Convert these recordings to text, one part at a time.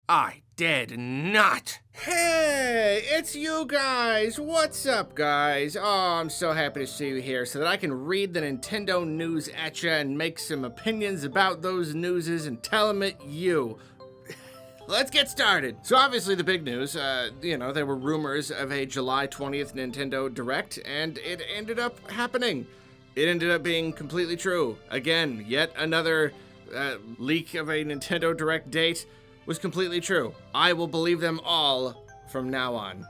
I did not. Hey, it's you guys. What's up, guys? Oh, I'm so happy to see you here so that I can read the Nintendo news at you and make some opinions about those newses and tell them at you. Let's get started. So obviously the big news, there were rumors of a July 20th Nintendo Direct, and it ended up happening. It ended up being completely true. Again, yet another leak of a Nintendo Direct date was completely true. I will believe them all from now on.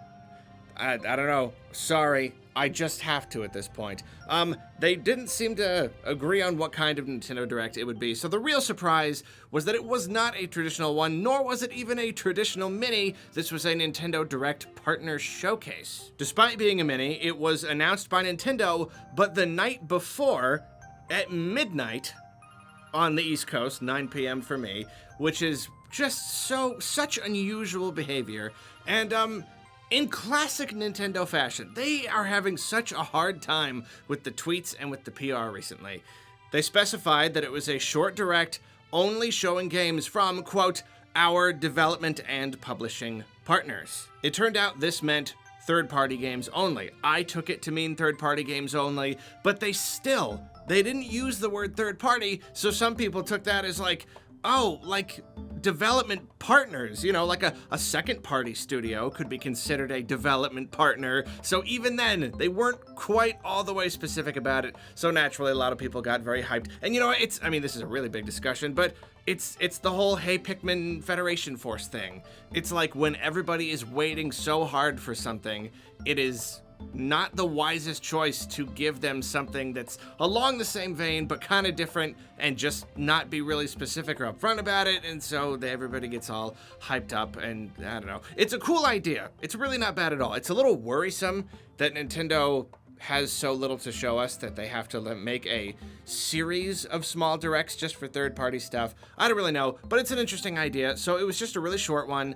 I don't know. Sorry. I just have to at this point. They didn't seem to agree on what kind of Nintendo Direct it would be, so the real surprise was that it was not a traditional one, nor was it even a traditional mini. This was a Nintendo Direct Partner Showcase. Despite being a mini, it was announced by Nintendo, but the night before, at midnight, on the East Coast, 9 p.m. for me, which is just such unusual behavior, and in classic Nintendo fashion, they are having such a hard time with the tweets and with the PR recently. They specified that it was a short direct only showing games from, quote, our development and publishing partners. It turned out this meant third-party games only. I took it to mean third-party games only, but they didn't use the word third-party, so some people took that as like, oh, like development partners, like a second party studio could be considered a development partner. So even then, they weren't quite all the way specific about it. So naturally, a lot of people got very hyped. And this is a really big discussion, but it's the whole Hey Pikmin Federation Force thing. It's like when everybody is waiting so hard for something, it is not the wisest choice to give them something that's along the same vein but kind of different and just not be really specific or upfront about it, and so everybody gets all hyped up, and I don't know. It's a cool idea. It's really not bad at all. It's a little worrisome that Nintendo has so little to show us that they have to make a series of small directs just for third-party stuff. I don't really know, but it's an interesting idea. So it was just a really short one.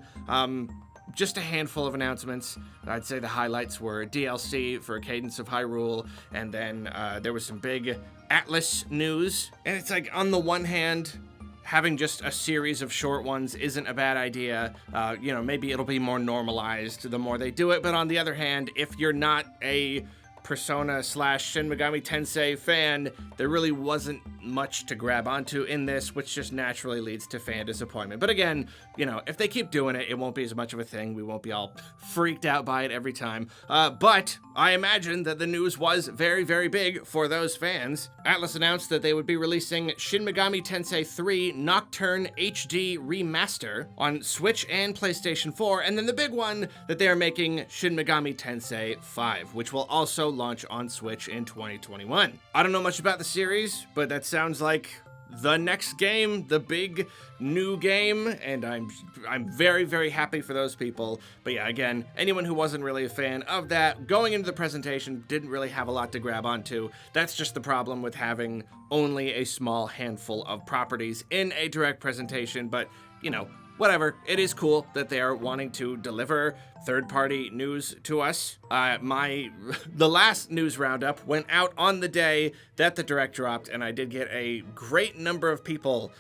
Just a handful of announcements. I'd say the highlights were DLC for Cadence of Hyrule, and then there was some big Atlas news. And it's like, on the one hand, having just a series of short ones isn't a bad idea. Maybe it'll be more normalized the more they do it. But on the other hand, if you're not a Persona / Shin Megami Tensei fan, there really wasn't much to grab onto in this, which just naturally leads to fan disappointment. But again, if they keep doing it, it won't be as much of a thing. We won't be all freaked out by it every time. But I imagine that the news was very, very big for those fans. Atlas announced that they would be releasing Shin Megami Tensei 3 Nocturne HD Remaster on Switch and PlayStation 4, and then the big one, that they are making Shin Megami Tensei 5, which will also launch on Switch in 2021. I don't know much about the series, but that sounds like the next game, the big new game, and I'm very, very happy for those people. But yeah, again, anyone who wasn't really a fan of that going into the presentation didn't really have a lot to grab onto. That's just the problem with having only a small handful of properties in a direct presentation, but whatever. It is cool that they are wanting to deliver third-party news to us. The last news roundup went out on the day that the Direct dropped, and I did get a great number of people,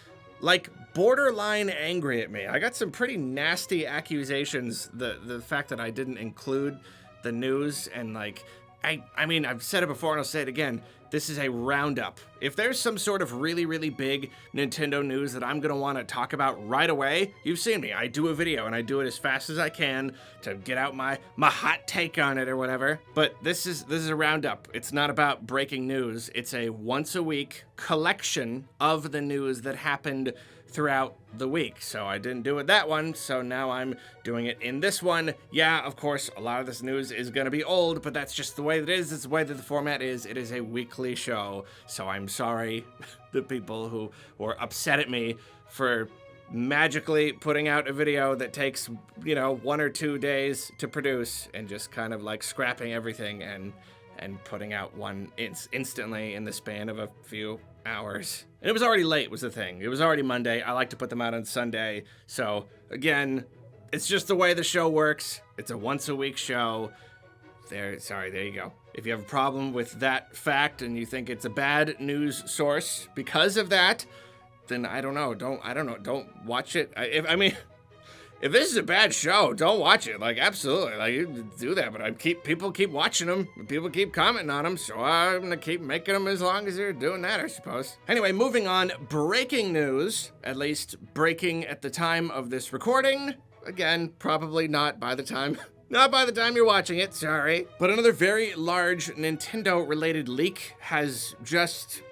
like, borderline angry at me. I got some pretty nasty accusations, the fact that I didn't include the news, and I've said it before and I'll say it again. This is a roundup. If there's some sort of really, really big Nintendo news that I'm gonna want to talk about right away, you've seen me. I do a video and I do it as fast as I can to get out my hot take on it or whatever. But this is a roundup. It's not about breaking news. It's a once a week collection of the news that happened throughout the week. So I didn't do it that one, so now I'm doing it in this one. Yeah, of course, a lot of this news is gonna be old, but that's just the way it is. It's the way that the format is. It is a weekly show, so I'm sorry the people who were upset at me for magically putting out a video that takes, 1 or 2 days to produce and just kind of like scrapping everything and putting out one instantly in the span of a few hours. And it was already late was the thing. It was already Monday. I like to put them out on Sunday. So again, it's just the way the show works. It's a once a week show. There you go. If you have a problem with that fact and you think it's a bad news source because of that, then I don't know. Don't watch it. if this is a bad show, don't watch it. Like, absolutely, like, you do that, but people keep watching them, people keep commenting on them, so I'm gonna keep making them as long as they're doing that, I suppose. Anyway, moving on, breaking news, at least breaking at the time of this recording. Again, probably not by the time you're watching it, sorry. But another very large Nintendo-related leak has just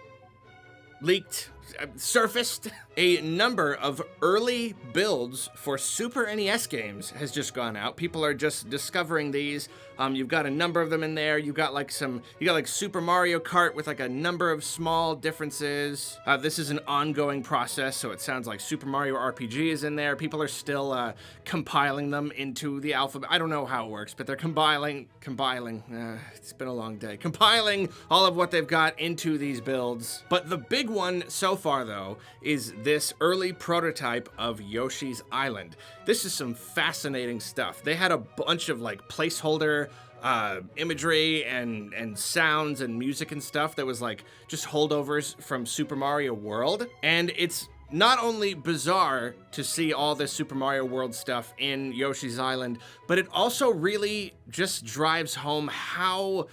surfaced. A number of early builds for Super NES games has just gone out. People are just discovering these. You've got a number of them in there. You got like Super Mario Kart with like a number of small differences. This is an ongoing process, so it sounds like Super Mario RPG is in there. People are still compiling them into the alphabet. I don't know how it works, but they're compiling, it's been a long day. Compiling all of what they've got into these builds. But the big one so far, though, is this early prototype of Yoshi's Island. This is some fascinating stuff. They had a bunch of like placeholder imagery and sounds and music and stuff that was like just holdovers from Super Mario World. And it's not only bizarre to see all this Super Mario World stuff in Yoshi's Island, but it also really just drives home how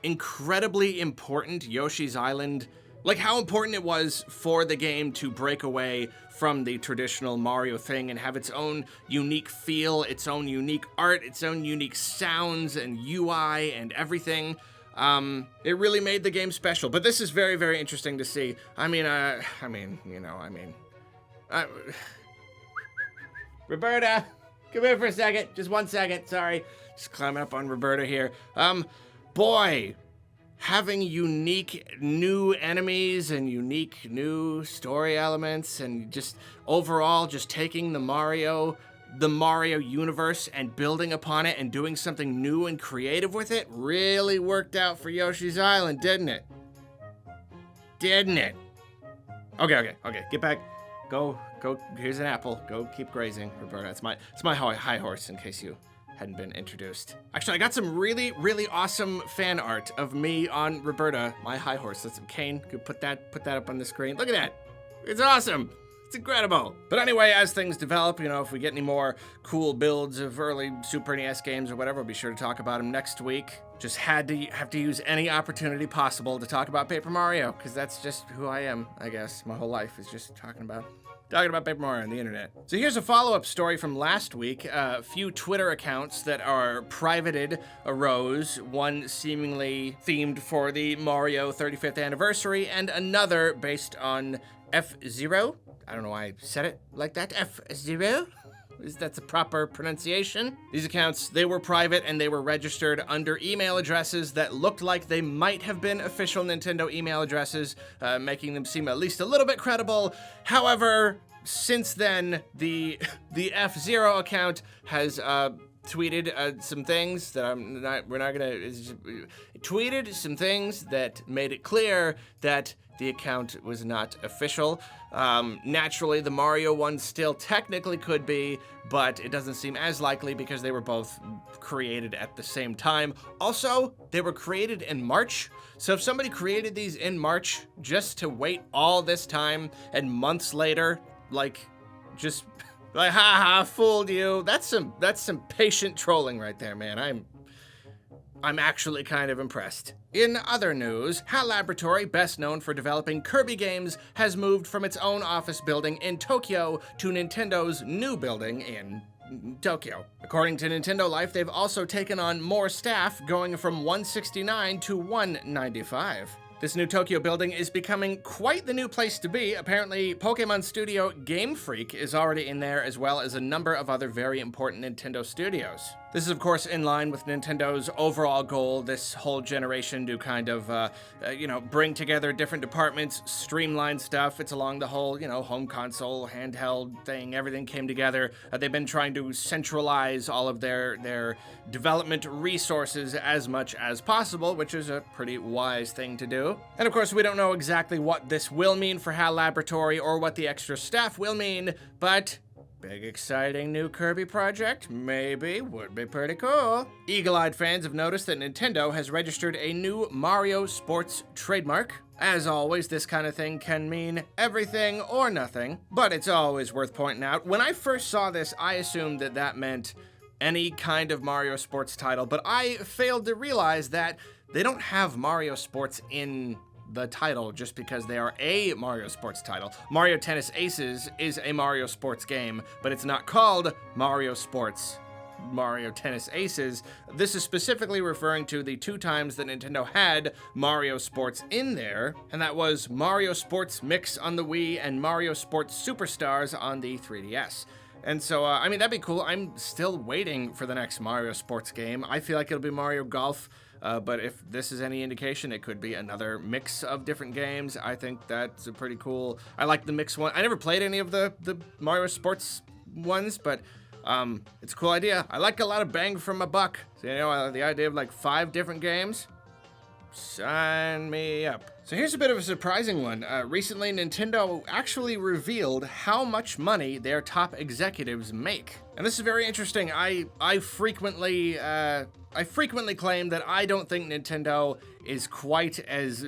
incredibly important Yoshi's Island, like how important it was for the game to break away from the traditional Mario thing and have its own unique feel, its own unique art, its own unique sounds and UI and everything. It really made the game special, but this is very, very interesting to see. Roberta, come here for a second, just 1 second, sorry. Just climbing up on Roberta here. Boy, having unique new enemies and unique new story elements and just overall just taking the Mario universe and building upon it and doing something new and creative with it really worked out for Yoshi's Island, didn't it? Didn't it? Okay, get back. Go, here's an apple. Go keep grazing, Roberta. It's my high horse in case you hadn't been introduced. Actually, I got some really, really awesome fan art of me on Roberta, my high horse. That's Kane. Could put that up on the screen. Look at that. It's awesome. It's incredible. But anyway, as things develop, if we get any more cool builds of early Super NES games or whatever, we'll be sure to talk about them next week. Just have to use any opportunity possible to talk about Paper Mario, because that's just who I am, I guess. My whole life is just talking about Paper Mario on the internet. So here's a follow-up story from last week. A few Twitter accounts that are privated arose, one seemingly themed for the Mario 35th anniversary, and another based on F-Zero. I don't know why I said it like that. F-Zero? Is that the proper pronunciation? These accounts, they were private and they were registered under email addresses that looked like they might have been official Nintendo email addresses, making them seem at least a little bit credible. However, since then, the F-Zero account has tweeted some things that tweeted some things that made it clear that the account was not official. Naturally, the Mario one still technically could be, but it doesn't seem as likely because they were both created at the same time. Also, they were created in March. So if somebody created these in March just to wait all this time and months later, just haha, fooled you. That's some patient trolling right there, man. I'm actually kind of impressed. In other news, HAL Laboratory, best known for developing Kirby games, has moved from its own office building in Tokyo to Nintendo's new building in Tokyo. According to Nintendo Life, they've also taken on more staff, going from 169 to 195. This new Tokyo building is becoming quite the new place to be. Apparently, Pokemon studio Game Freak is already in there, as well as a number of other very important Nintendo studios. This is, of course, in line with Nintendo's overall goal this whole generation to kind of, bring together different departments, streamline stuff. It's along the whole, home console, handheld thing. Everything came together. They've been trying to centralize all of their development resources as much as possible, which is a pretty wise thing to do. And, of course, we don't know exactly what this will mean for HAL Laboratory or what the extra staff will mean, but big exciting new Kirby project? Maybe. Would be pretty cool. Eagle-eyed fans have noticed that Nintendo has registered a new Mario Sports trademark. As always, this kind of thing can mean everything or nothing, but it's always worth pointing out. When I first saw this, I assumed that that meant any kind of Mario Sports title, but I failed to realize that they don't have Mario Sports in the title just because they are a Mario Sports title. Mario Tennis Aces is a Mario Sports game, but it's not called Mario Sports Mario Tennis Aces. This is specifically referring to the 2 times that Nintendo had Mario Sports in there, and that was Mario Sports Mix on the Wii and Mario Sports Superstars on the 3DS. And so, I mean, that'd be cool. I'm still waiting for the next Mario Sports game. I feel like it'll be Mario Golf, but if this is any indication, it could be another mix of different games. I think that's a pretty cool. I like the mix one. I never played any of the Mario Sports ones, but it's a cool idea. I like a lot of bang for my buck. So, you know, the idea of like 5 different games. Sign me up. So here's a bit of a surprising one. Recently, Nintendo actually revealed how much money their top executives make. And this is very interesting. I frequently claim that I don't think Nintendo is quite as,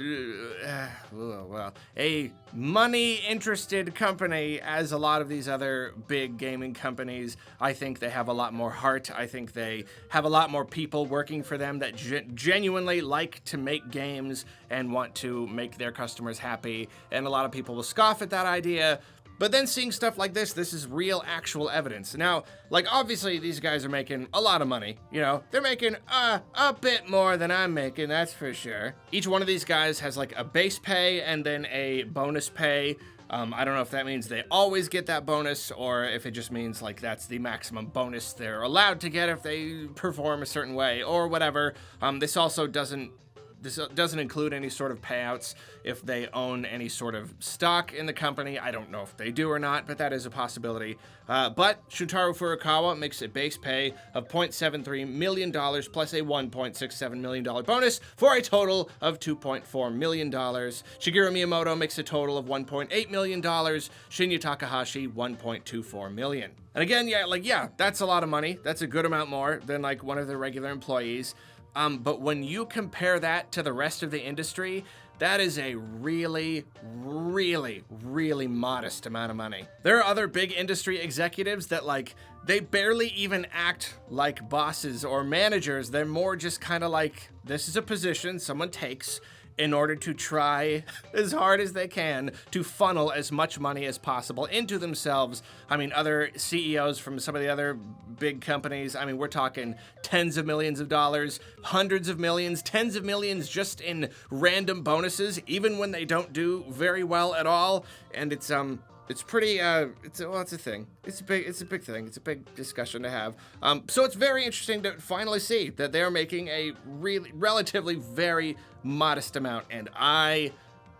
well, a money-interested company as a lot of these other big gaming companies. I think they have a lot more heart. I think they have a lot more people working for them that genuinely like to make games and want to make their customers happy. And a lot of people will scoff at that idea. But then seeing stuff like this is real, actual evidence. Now, like, obviously, these guys are making a lot of money. You know, they're making a bit more than I'm making, that's for sure. Each one of these guys has, like, a base pay and then a bonus pay. I don't know if that means they always get that bonus or if it just means, like, that's the maximum bonus they're allowed to get if they perform a certain way or whatever. This also doesn't include any sort of payouts if they own any sort of stock in the company. I don't know if they do or not, but that is a possibility. But Shintaro Furukawa makes a base pay of $0.73 million plus a $1.67 million bonus for a total of $2.4 million. Shigeru Miyamoto makes a total of $1.8 million. Shinya Takahashi, $1.24 million. And again, yeah, that's a lot of money. That's a good amount more than like one of the regular employees. But when you compare that to the rest of the industry, that is a really, really, really modest amount of money. There are other big industry executives that, like, they barely even act like bosses or managers. They're more just kind of like, this is a position someone takes in order to try as hard as they can to funnel as much money as possible into themselves. I mean, other CEOs from some of the other big companies, I mean, we're talking tens of millions of dollars, hundreds of millions, tens of millions just in random bonuses, even when they don't do very well at all. And it's pretty, it's a thing. It's a big thing. It's a big discussion to have. So it's very interesting to finally see that they're making a really, relatively very modest amount, and I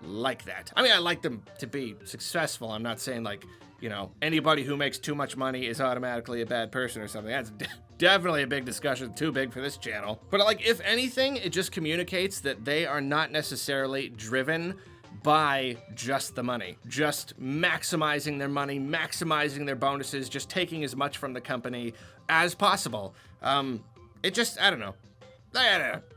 like that. I mean, I like them to be successful. I'm not saying, like, you know, anybody who makes too much money is automatically a bad person or something. That's definitely a big discussion, too big for this channel. But, like, if anything, it just communicates that they are not necessarily driven by just the money, just maximizing their money, maximizing their bonuses, just taking as much from the company as possible. It just, I don't know.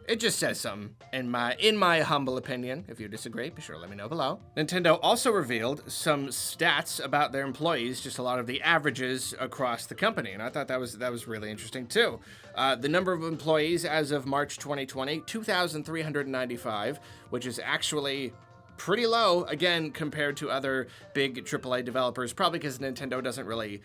It just says something in my humble opinion. If you disagree, be sure to let me know below. Nintendo also revealed some stats about their employees, just a lot of the averages across the company, and I thought that was really interesting too. The number of employees as of March 2020, 2,395, which is actually pretty low, again, compared to other big AAA developers, probably because Nintendo doesn't really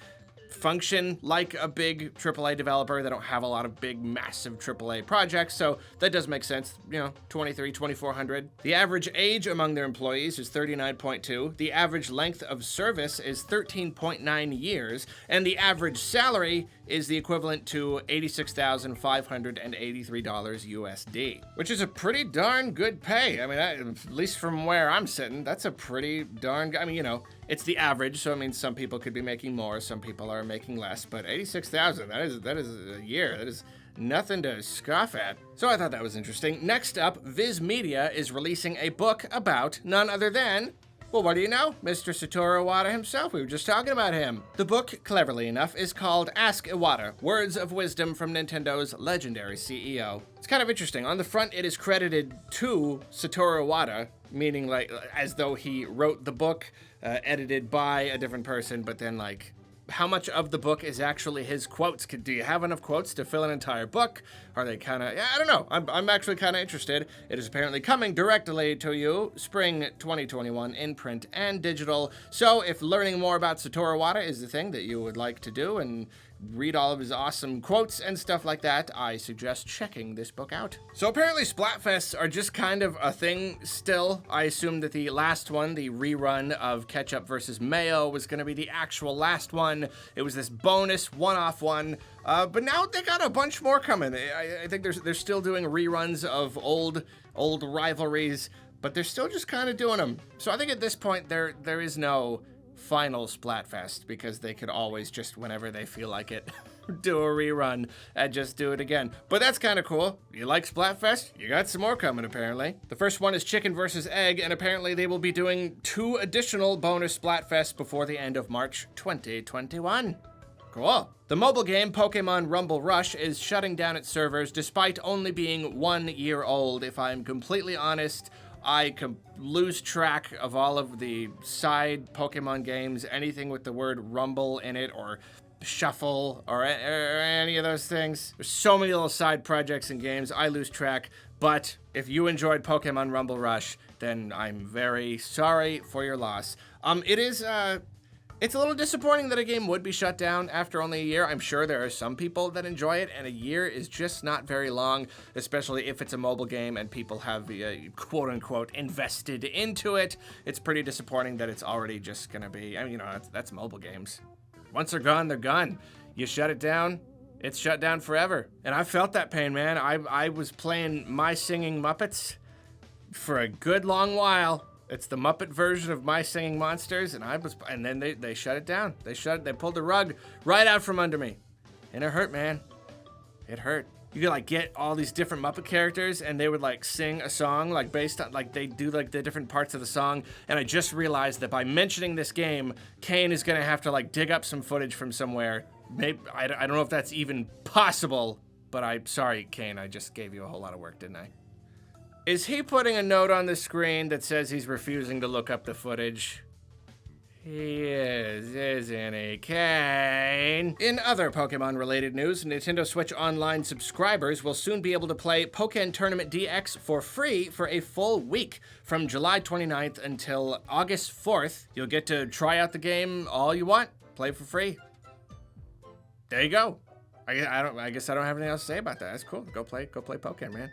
function like a big AAA developer. They don't have a lot of big, massive AAA projects, so that does make sense. You know, 2,400. The average age among their employees is 39.2. The average length of service is 13.9 years, and the average salary is the equivalent to $86,583 USD, which is a pretty darn good pay. I mean, at least from where I'm sitting, that's a pretty darn, I mean, you know, it's the average, so I mean, some people could be making more, some people are making less, but 86,000, that is a year. That is nothing to scoff at. So I thought that was interesting. Next up, Viz Media is releasing a book about none other than, well, what do you know? Mr. Satoru Iwata himself. We were just talking about him. The book, cleverly enough, is called Ask Iwata, Words of Wisdom from Nintendo's Legendary CEO. It's kind of interesting. On the front, it is credited to Satoru Iwata, meaning like as though he wrote the book, edited by a different person, but then like how much of the book is actually his quotes? Do you have enough quotes to fill an entire book? Are they kind of, I don't know. I'm actually kind of interested. It is apparently coming directly to you spring 2021 in print and digital. So if learning more about Satoru Iwata is the thing that you would like to do and read all of his awesome quotes and stuff like that, I suggest checking this book out. So apparently Splatfests are just kind of a thing still. I assumed that the last one, the rerun of Ketchup versus Mayo, was going to be the actual last one. It was this bonus one-off one, but now they got a bunch more coming. I think they're still doing reruns of old rivalries, but they're still just kind of doing them. So I think at this point there is no final Splatfest, because they could always just, whenever they feel like it, do a rerun and just do it again. But that's kind of cool. You like Splatfest? You got some more coming, apparently. The first one is Chicken versus Egg, and apparently they will be doing 2 additional bonus Splatfests before the end of March 2021. Cool. The mobile game Pokemon Rumble Rush is shutting down its servers despite only being 1 year old. If I'm completely honest, I lose track of all of the side Pokemon games, anything with the word rumble in it, or shuffle, or any of those things. There's so many little side projects and games, I lose track. But if you enjoyed Pokemon Rumble Rush, then I'm very sorry for your loss. It's a little disappointing that a game would be shut down after only a year. I'm sure there are some people that enjoy it, and a year is just not very long, especially if it's a mobile game and people have, quote-unquote, invested into it. It's pretty disappointing that it's already just gonna be, that's mobile games. Once they're gone, they're gone. You shut it down, it's shut down forever. And I felt that pain, man. I was playing My Singing Muppets for a good long while. It's the Muppet version of My Singing Monsters, and then they shut it down. They pulled the rug right out from under me. And it hurt, man. It hurt. You could like get all these different Muppet characters, and they would like sing a song like based on, like they do like the different parts of the song. And I just realized that by mentioning this game, Kane is gonna have to like dig up some footage from somewhere. Maybe I don't know if that's even possible, but I'm sorry, Kane. I just gave you a whole lot of work, didn't I? Is he putting a note on the screen that says he's refusing to look up the footage? He is, isn't he, Kane? In other Pokemon-related news, Nintendo Switch Online subscribers will soon be able to play Pokken Tournament DX for free for a full week. From July 29th until August 4th, you'll get to try out the game all you want, play for free. There you go. I guess I don't have anything else to say about that. That's cool. Go play Pokken, man.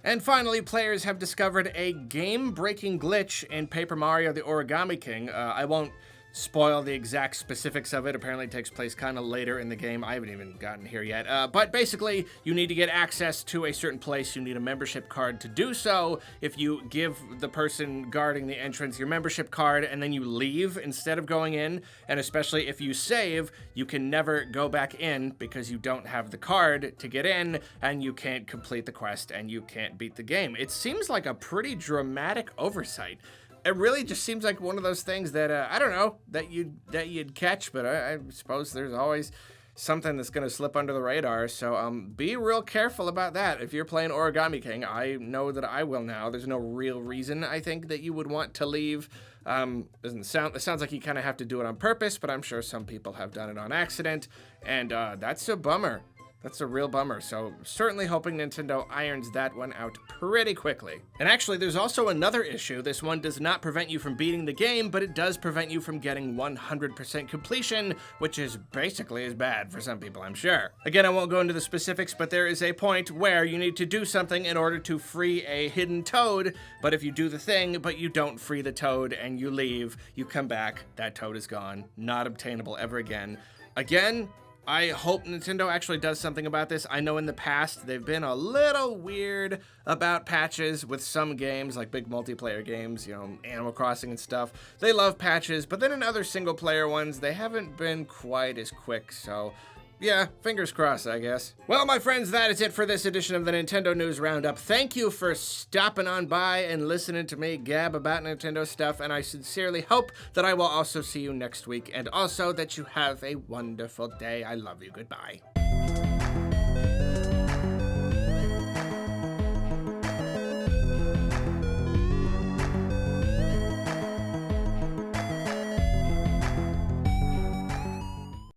And finally, players have discovered a game-breaking glitch in Paper Mario: The Origami King. I won't spoil the exact specifics of it. Apparently it takes place kind of later in the game. I haven't even gotten here yet. But basically, you need to get access to a certain place. You need a membership card to do so. If you give the person guarding the entrance your membership card and then you leave instead of going in, and especially if you save, you can never go back in because you don't have the card to get in, and you can't complete the quest, and you can't beat the game. It seems like a pretty dramatic oversight. It really just seems like one of those things that, I don't know, that you'd catch, but I suppose there's always something that's going to slip under the radar, so be real careful about that. If you're playing Origami King, I know that I will now. There's no real reason, I think, that you would want to leave. It sounds like you kind of have to do it on purpose, but I'm sure some people have done it on accident, and that's a bummer. That's a real bummer, so certainly hoping Nintendo irons that one out pretty quickly. And actually, there's also another issue. This one does not prevent you from beating the game, but it does prevent you from getting 100% completion, which is basically as bad for some people, I'm sure. Again, I won't go into the specifics, but there is a point where you need to do something in order to free a hidden toad, but if you do the thing, but you don't free the toad and you leave, you come back, that toad is gone, not obtainable ever again. Again, I hope Nintendo actually does something about this. I know in the past they've been a little weird about patches with some games, like big multiplayer games, Animal Crossing and stuff. They love patches, but then in other single player ones, they haven't been quite as quick, so yeah, fingers crossed, I guess. Well, my friends, that is it for this edition of the Nintendo News Roundup. Thank you for stopping on by and listening to me gab about Nintendo stuff, and I sincerely hope that I will also see you next week, and also that you have a wonderful day. I love you. Goodbye.